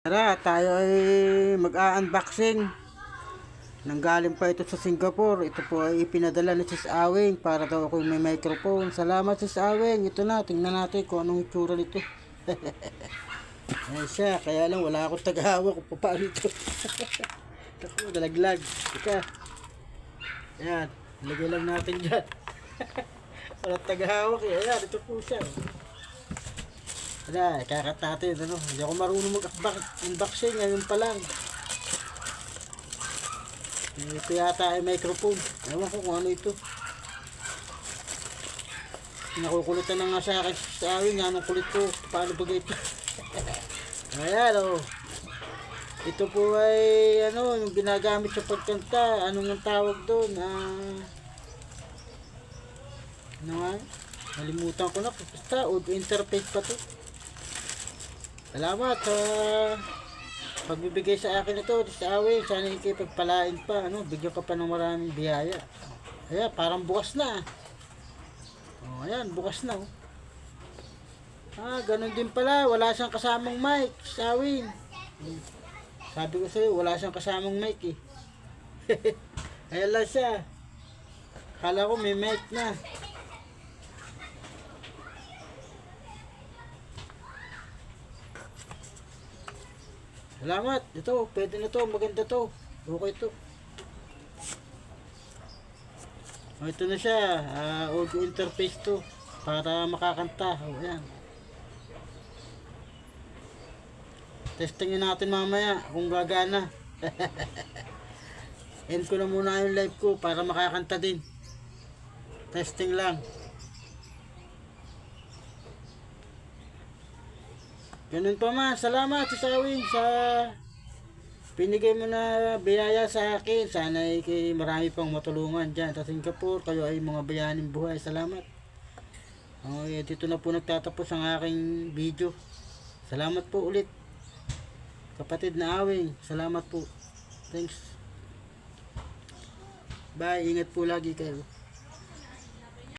Tara, tayo ay mag-a-unboxing. Nanggaling pa ito sa Singapore. Ito po ay ipinadala ni Sis Awing para daw ako may microphone. Salamat Sis Awing. Ito na, tingnan natin kung anong itsura nito. Ayan siya, kaya lang wala akong tagahawak kung paano ito. Ako, dalaglag. Ika. Ayan, lagay lang natin dyan. Walang tagahawak eh. Ayan, ito po siya. Wala, kakat natin, ano, hindi ako marunong mag-unboxing, ngayon pa lang. Ito yata ay microphone. Ewan ko kung ano ito. Nakukulitan na nga sa akin sa awing, anong kulit ko, paano ba ito? Ayan, oh. Ito po ay, ano, yung ginagamit sa pagkanta, anong ang tawag doon, ano nga, nalimutan ko na, basta, audio interface pa to. Salamat sa pagbibigay sa akin ito sa awing. Sana ikipagpalain pa, ano, bigyan ka pa ng maraming biyaya. Ayan, parang bukas na. Oh, ayan, bukas na. Oh. Ganun din pala. Wala siyang kasamang mic sa awing. Sabi ko sa'yo, wala siyang kasamang mic eh. Ayan lang siya. Kala ko may mic na. Salamat. Ito, pwede na to. Maganda to. Okay to. Ito na siya. Audio interface to. Para makakanta. Ayan. Testingin natin mamaya kung gagana. End ko na muna yung live ko para makakanta din. Testing lang. Ganun pa ma, salamat sa Awing sa pinigay mo na biyaya sa akin. Sana ay marami pang matulungan dyan sa Singapore. Kayo ay mga bayaning buhay. Salamat. Okay, dito na po nagtatapos ang aking video. Salamat po ulit. Kapatid na Awing, salamat po. Thanks. Bye, ingat po lagi kayo.